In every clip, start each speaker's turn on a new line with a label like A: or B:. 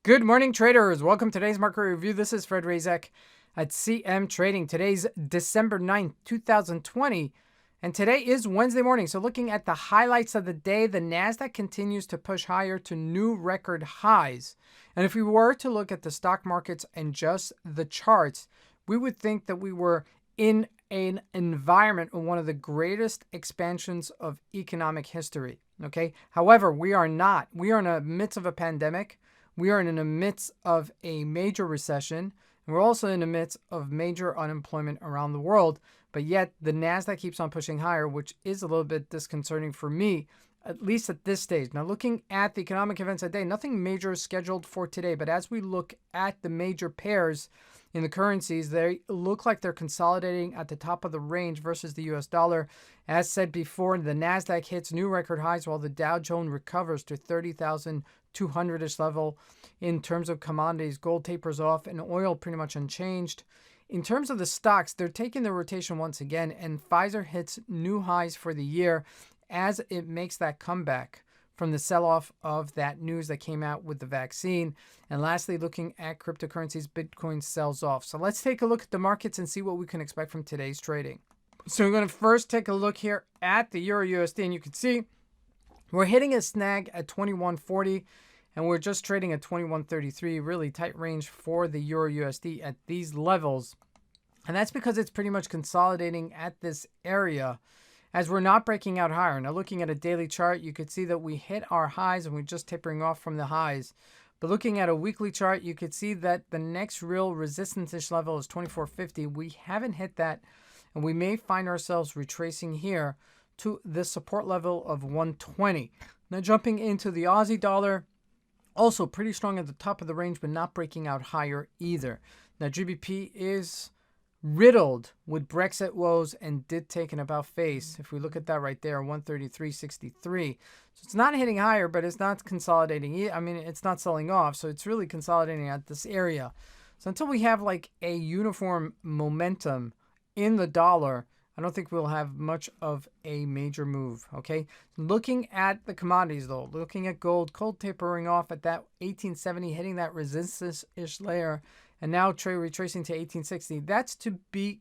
A: Good morning, traders. Welcome to today's market review. This is Fred Razak at CMtrading. Today's December 9th, 2020, and today is Wednesday morning. So looking at the highlights of the day, the NASDAQ continues to push higher to new record highs. And if we were to look at the stock markets and just the charts, we would think that we were in an environment of one of the greatest expansions of economic history. Okay. However, we are not. We are in the midst of a pandemic. We are in the midst of a major recession. And we're also in the midst of major unemployment around the world. But yet the NASDAQ keeps on pushing higher, which is a little bit disconcerting for me, at least at this stage. Now, looking at the economic events of the day, nothing major is scheduled for today. But as we look at the major pairs in the currencies, they look like they're consolidating at the top of the range versus the US dollar. As said before, the NASDAQ hits new record highs while the Dow Jones recovers to 30,200-ish level. In terms of commodities, gold tapers off and oil pretty much unchanged. In terms of the stocks, they're taking the rotation once again, and Pfizer hits new highs for the year as it makes that comeback from the sell-off of that news that came out with the vaccine. And lastly, looking at cryptocurrencies, Bitcoin sells off. So let's take a look at the markets and see what we can expect from today's trading. So we're going to first take a look here at the Euro USD, and you can see we're hitting a snag at 21.40, and we're just trading at 21.33, really tight range for the Euro USD at these levels. And that's because it's pretty much consolidating at this area as we're not breaking out higher. Now, looking at a daily chart, you could see that we hit our highs and we're just tapering off from the highs. But looking at a weekly chart, you could see that the next real resistance-ish level is 24.50. We haven't hit that, and we may find ourselves retracing here to the support level of 120. Now, jumping into the Aussie dollar, also pretty strong at the top of the range, but not breaking out higher either. Now, GBP is riddled with Brexit woes and did take an about face. If we look at that right there, 133.63. So it's not hitting higher, but it's not consolidating. I mean, it's not selling off. So it's really consolidating at this area. So until we have like a uniform momentum in the dollar, I don't think we'll have much of a major move. Okay. Looking at the commodities though, looking at gold tapering off at that 1870, hitting that resistance-ish layer. And now retracing to 1860. That's to be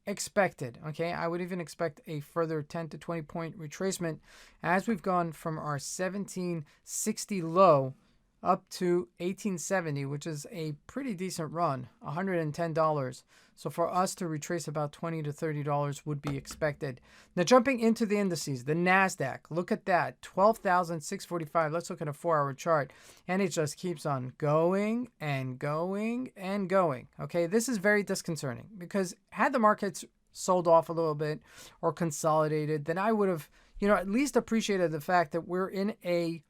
A: expected. Okay, I would even expect a further 10 to 20 point retracement as we've gone from our 1760 low up to 1870, which is a pretty decent run, $110. So for us to retrace about $20 to $30 would be expected. Now jumping into the indices, the NASDAQ, look at that, 12,645. Let's look at a 4-hour chart, and it just keeps on going and going and going. Okay, this is very disconcerting because had the markets sold off a little bit or consolidated, then I would have, at least appreciated the fact that we're in a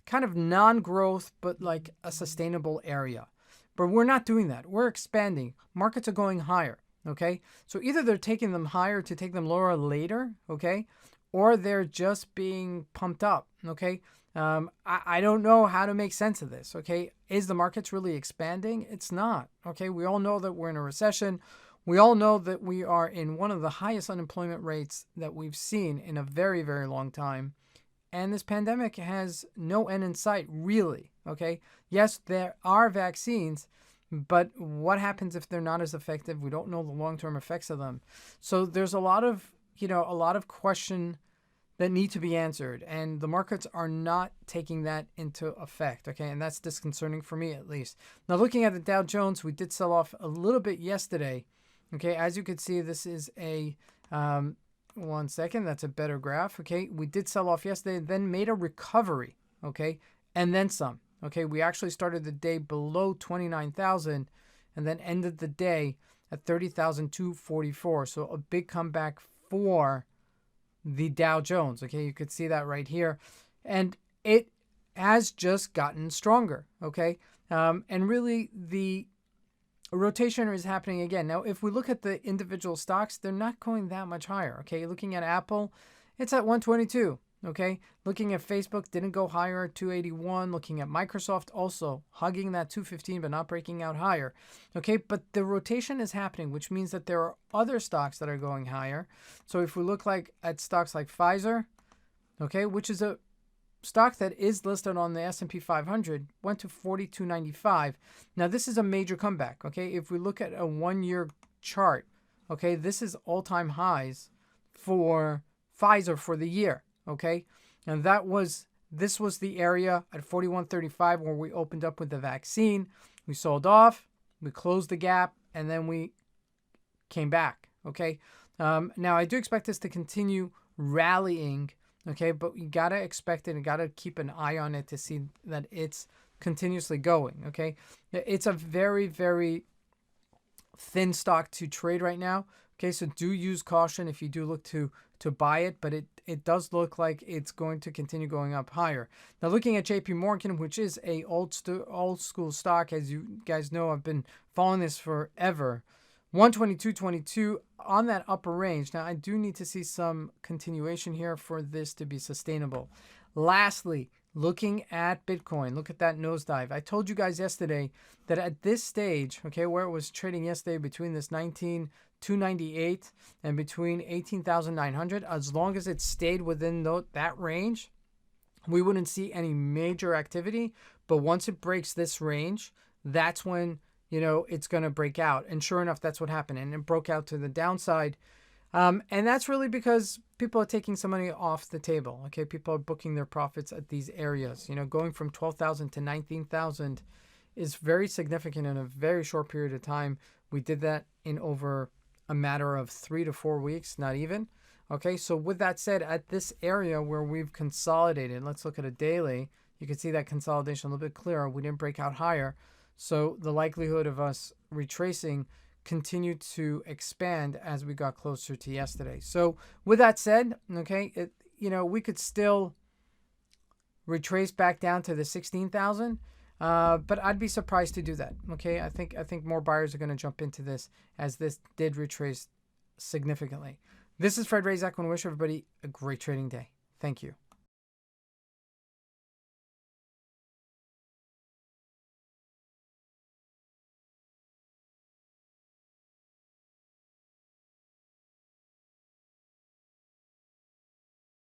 A: kind of non-growth, but like a sustainable area. But we're not doing that. We're expanding. Markets are going higher, okay? So either they're taking them higher to take them lower later, okay? Or they're just being pumped up, okay? I don't know how to make sense of this, okay? Is the markets really expanding? It's not, okay? We all know that we're in a recession. We all know that we are in one of the highest unemployment rates that we've seen in a very, very long time. And this pandemic has no end in sight, really, okay? Yes, there are vaccines, but what happens if they're not as effective? We don't know the long-term effects of them. So there's a lot of, question that need to be answered, and the markets are not taking that into effect, okay? And that's disconcerting for me, at least. Now, looking at the Dow Jones, we did sell off a little bit yesterday, okay? As you can see, this is a... 1 second, that's a better graph. Okay, we did sell off yesterday, then made a recovery. Okay, and then some. Okay, we actually started the day below 29,000 and then ended the day at 30,244. So a big comeback for the Dow Jones. Okay, you could see that right here, and it has just gotten stronger. Okay, and really the rotation is happening again. Now, if we look at the individual stocks, they're not going that much higher. Okay, looking at Apple, it's at 122. Okay, looking at Facebook, didn't go higher at 281. Looking at Microsoft, also hugging that 215, but not breaking out higher. Okay, but the rotation is happening, which means that there are other stocks that are going higher. So if we look at stocks like Pfizer, okay, which is a stock that is listed on the S&P 500 went to 42.95. Now, this is a major comeback, okay? If we look at a 1-year chart, okay, this is all-time highs for Pfizer for the year, okay? And this was the area at 41.35 where we opened up with the vaccine. We sold off, we closed the gap, and then we came back, okay? Now, I do expect this to continue rallying, okay? But you got to expect it and got to keep an eye on it to see that it's continuously going, okay? It's a very, very thin stock to trade right now, okay? So do use caution if you do look to buy it, but it does look like it's going to continue going up higher. Now, looking at JP Morgan, which is a old school stock, as you guys know, I've been following this forever. 122.22 on that upper range. Now, I do need to see some continuation here for this to be sustainable. Lastly, looking at Bitcoin, look at that nosedive. I told you guys yesterday that at this stage, okay, where it was trading yesterday between this 19,298 and between 18,900, as long as it stayed within that range, we wouldn't see any major activity. But once it breaks this range, that's when, you know, it's going to break out. And sure enough, that's what happened. And it broke out to the downside. And that's really because people are taking some money off the table. Okay, people are booking their profits at these areas. You know, going from 12,000 to 19,000 is very significant in a very short period of time. We did that in over a matter of 3 to 4 weeks, not even. Okay, so with that said, at this area where we've consolidated, let's look at a daily. You can see that consolidation a little bit clearer. We didn't break out higher. So the likelihood of us retracing continued to expand as we got closer to yesterday. So with that said, okay, we could still retrace back down to the 16,000, but I'd be surprised to do that. Okay, I think more buyers are going to jump into this as this did retrace significantly. This is Fred Razak. I want to wish everybody a great trading day. Thank you.